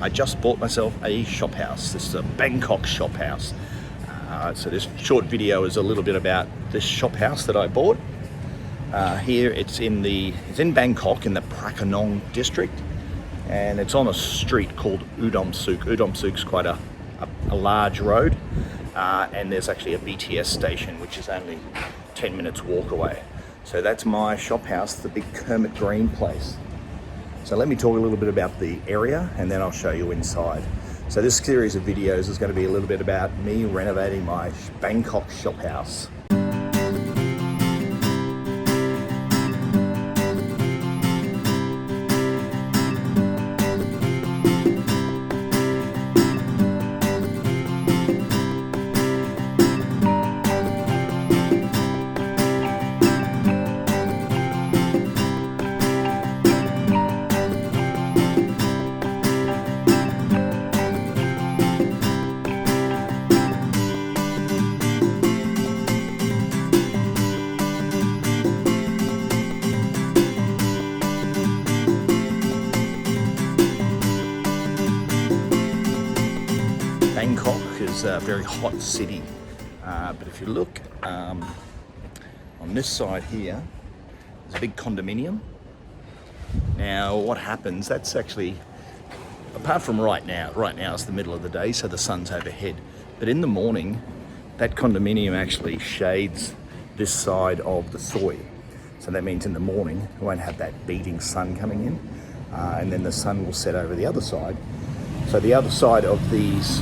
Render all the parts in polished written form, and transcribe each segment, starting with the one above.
I just bought myself a shop house. This is a Bangkok Shophouse. So this short video is a little bit about this shop house that I bought. Here it's in Bangkok in the Prakanong district, and it's on a street called Udom Suk. Udom Suk's quite a large road, and there's actually a BTS station which is only 10 minutes walk away. So that's my shop house, the big Kermit Green place. So let me talk a little bit about the area and then I'll show you inside. So this series of videos is going to be a little bit about me renovating my Bangkok shop house. Bangkok is a very hot city, but if you look on this side here, there's a big condominium. Now what happens, that's actually, apart from right now it's the middle of the day, so the sun's overhead, but in the morning that condominium actually shades this side of the soi. So that means in the morning we won't have that beating sun coming in, and then the sun will set over the other side. So the other side of these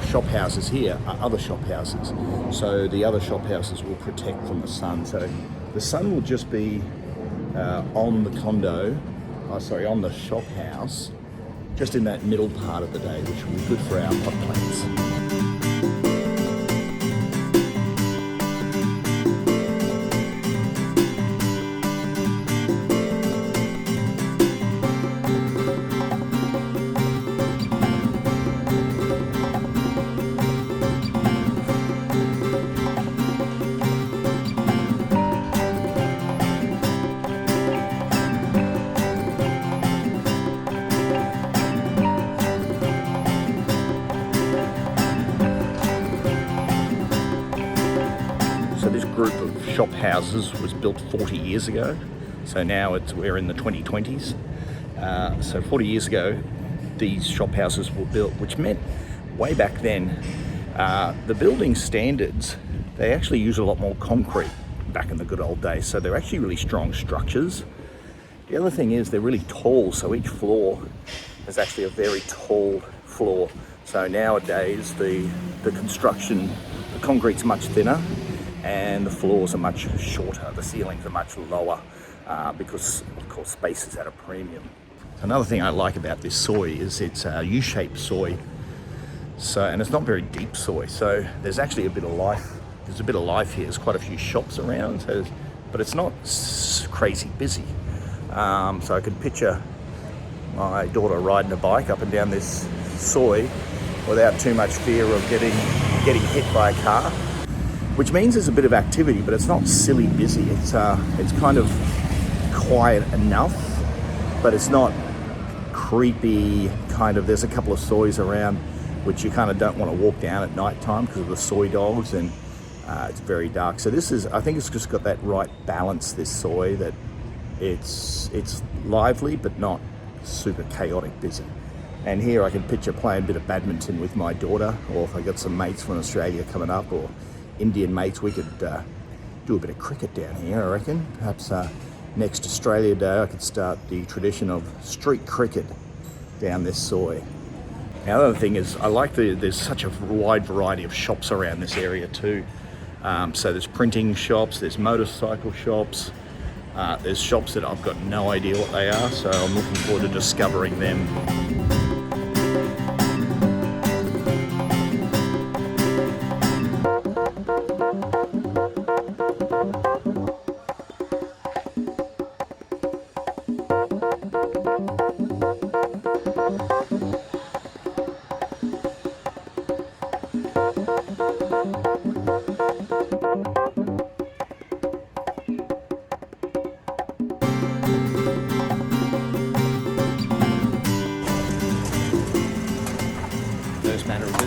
shop houses here are other shop houses. So the other shop houses will protect from the sun. So the sun will just be on on the shop house, just in that middle part of the day, which will be good for our pot plants. So this group of shop houses was built 40 years ago. So now we're in the 2020s. So 40 years ago, these shop houses were built, which meant way back then, the building standards, they actually use a lot more concrete back in the good old days. So they're actually really strong structures. The other thing is they're really tall. So each floor is actually a very tall floor. So nowadays, the construction, the concrete's much thinner, and the floors are much shorter, the ceilings are much lower, because of course space is at a premium. Another thing I like about this soi is it's a U-shaped soi, and it's not very deep soi, so there's actually a bit of life. There's a bit of life here. There's quite a few shops around, but it's not crazy busy. So I could picture my daughter riding a bike up and down this soi without too much fear of getting hit by a car. Which means there's a bit of activity, but it's not silly busy. It's kind of quiet enough, but it's not creepy kind of. There's a couple of sois around which you kind of don't want to walk down at night time because of the soi dogs, and it's very dark. So I think it's just got that right balance, this soi, that it's lively but not super chaotic busy. And here I can picture playing a bit of badminton with my daughter, or if I got some mates from Australia coming up, or Indian mates, we could do a bit of cricket down here, I reckon. Perhaps next Australia Day I could start the tradition of street cricket down this soi. Now the other thing is I like there's such a wide variety of shops around this area too. So there's printing shops, there's motorcycle shops, there's shops that I've got no idea what they are, so I'm looking forward to discovering them.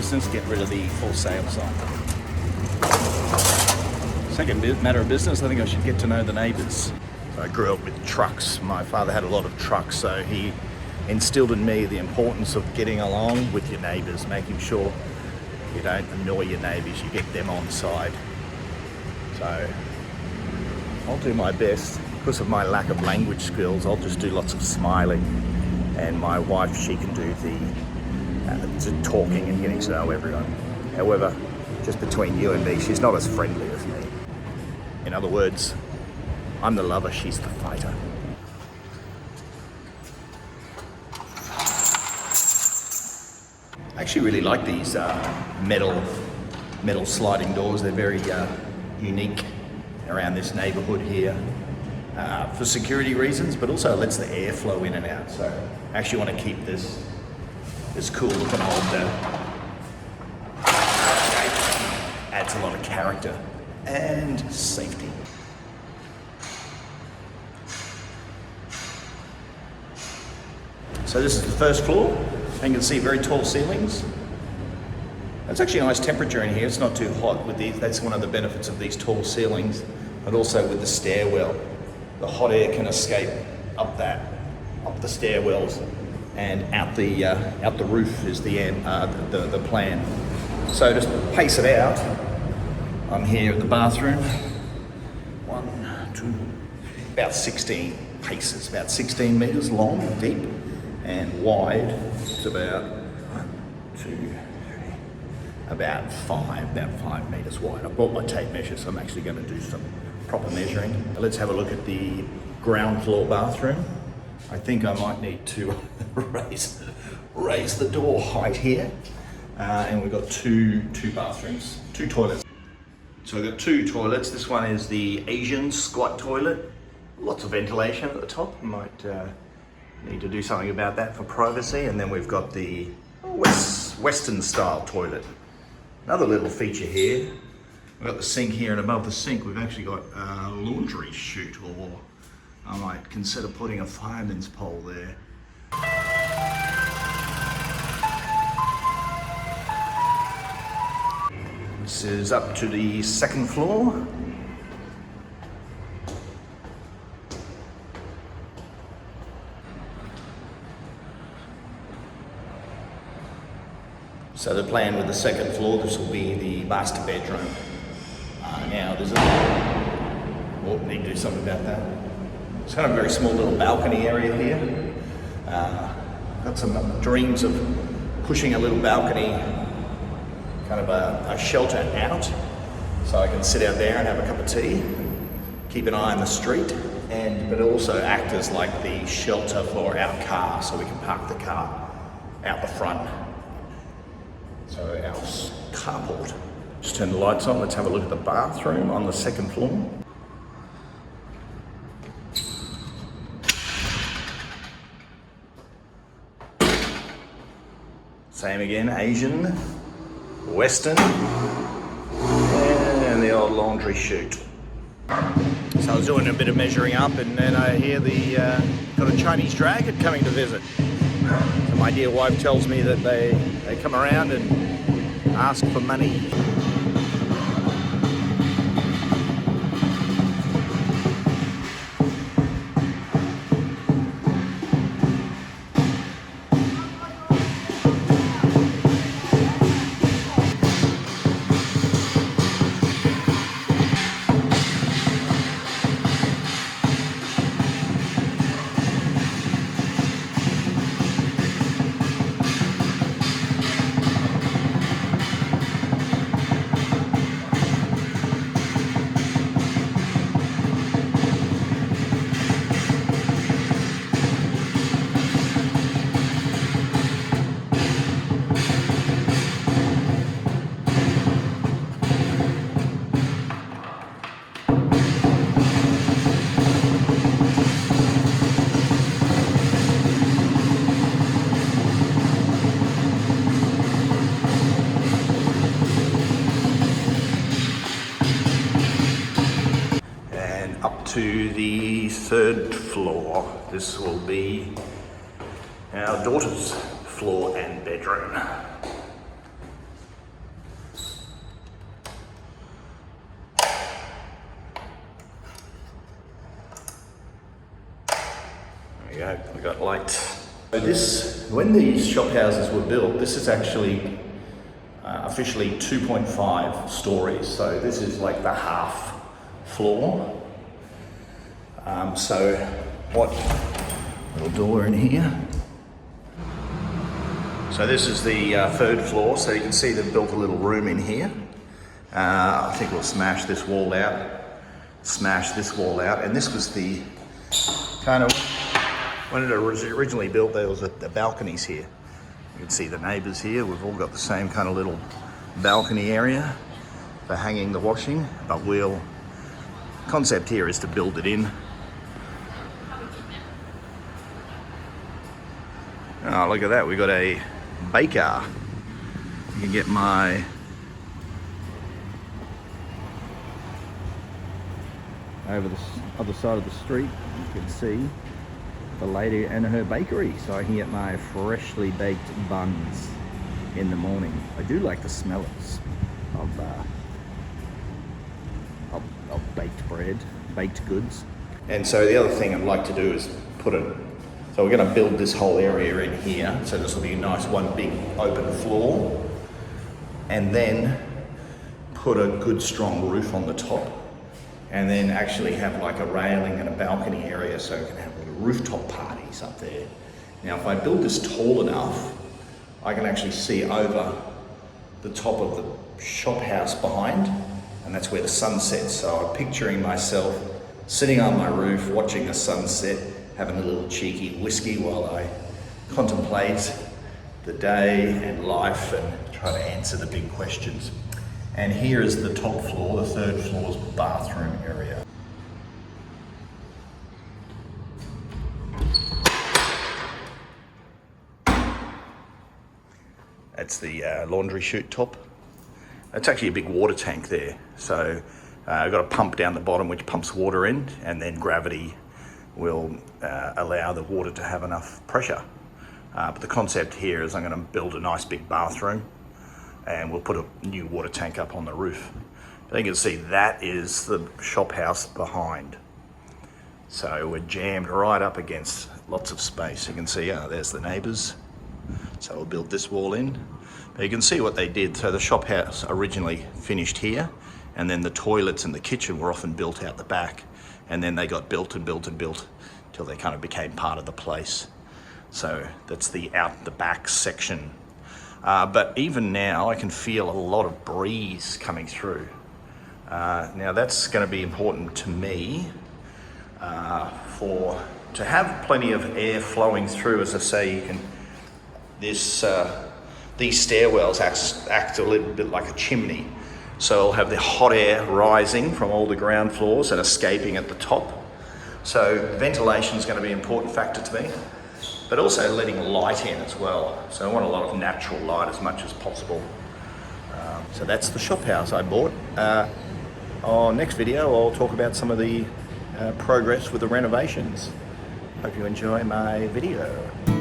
business, get rid of the for sale sign. Second matter of business, I think I should get to know the neighbours. I grew up with trucks. My father had a lot of trucks, so he instilled in me the importance of getting along with your neighbours, making sure you don't annoy your neighbours, you get them on side. So I'll do my best. Because of my lack of language skills, I'll just do lots of smiling, and my wife, she can do the talking and getting to know everyone. However, just between you and me, she's not as friendly as me. In other words, I'm the lover, she's the fighter. I actually really like these metal sliding doors. They're very unique around this neighbourhood here for security reasons, but also lets the air flow in and out. So I actually want to keep this cool looking old adds a lot of character and safety. So this is the first floor, and you can see very tall ceilings. It's actually a nice temperature in here. It's not too hot with these. That's one of the benefits of these tall ceilings, but also with the stairwell. The hot air can escape up the stairwells, and out the roof is the plan. So just pace it out. I'm here at the bathroom. 1, 2, about 16 paces, about 16 meters long, deep, and wide. It's about 1, 2, 3, about 5 meters wide. I brought my tape measure, so I'm actually going to do some proper measuring. Let's have a look at the ground floor bathroom. I think I might need to raise the door height here. And we've got two bathrooms, 2 toilets. So we've got 2 toilets. This one is the Asian squat toilet. Lots of ventilation at the top. I might need to do something about that for privacy. And then we've got the Western style toilet. Another little feature here. We've got the sink here, and above the sink we've actually got a laundry chute, or I might consider putting a fireman's pole there. This is up to the 2nd floor. So the plan with the 2nd floor, this will be the master bedroom. Now there's need to do something about that. It's kind of a very small little balcony area here. Got some dreams of pushing a little balcony, kind of a shelter out, so I can sit out there and have a cup of tea, keep an eye on the street, but also act as like the shelter for our car, so we can park the car out the front. So our carport. Just turn the lights on. Let's have a look at the bathroom on the 2nd floor. Same again, Asian, Western, and the old laundry chute. So I was doing a bit of measuring up, and then I hear got a Chinese dragon coming to visit. So my dear wife tells me that they come around and ask for money. To the 3rd floor. This will be our daughter's floor and bedroom. go, we got lights. So this, when these shop houses were built, this is actually officially 2.5 stories. So this is like the half floor. So what, little door in here. So this is the third floor. So you can see they've built a little room in here. I think we'll smash this wall out. Smash this wall out. And this was the kind of, when it was originally built, there was the balconies here. You can see the neighbours here. We've all got the same kind of little balcony area for hanging the washing, but concept here is to build it in. Oh, look at that, we got a baker. You can get my over the other side of the street, you can see the lady and her bakery, so I can get my freshly baked buns in the morning. I do like the smell of baked bread, baked goods. And so the other thing I'd like to do is so we're going to build this whole area in here, so this will be a nice one big open floor, and then put a good strong roof on the top, and then actually have like a railing and a balcony area so we can have rooftop parties up there. Now if I build this tall enough, I can actually see over the top of the shop house behind, and that's where the sun sets. So I'm picturing myself sitting on my roof watching the sunset, having a little cheeky whiskey while I contemplate the day and life and try to answer the big questions. And here is the top floor, the third floor's bathroom area. That's the laundry chute top. It's actually a big water tank there. So I've got a pump down the bottom which pumps water in, and then gravity will allow the water to have enough pressure. But the concept here is I'm going to build a nice big bathroom, and we'll put a new water tank up on the roof. But you can see that is the shop house behind. So we're jammed right up against lots of space. You can see, there's the neighbours. So we'll build this wall in. But you can see what they did. So the shop house originally finished here, and then the toilets and the kitchen were often built out the back. And then they got built and built and built till they kind of became part of the place. So that's the out the back section. But even now I can feel a lot of breeze coming through. Now that's going to be important to me to have plenty of air flowing through. As I say, these stairwells act a little bit like a chimney. So I'll have the hot air rising from all the ground floors and escaping at the top. So ventilation is going to be an important factor to me, but also letting light in as well. So I want a lot of natural light as much as possible. So that's the shop house I bought. On next video, I'll talk about some of the progress with the renovations. Hope you enjoy my video.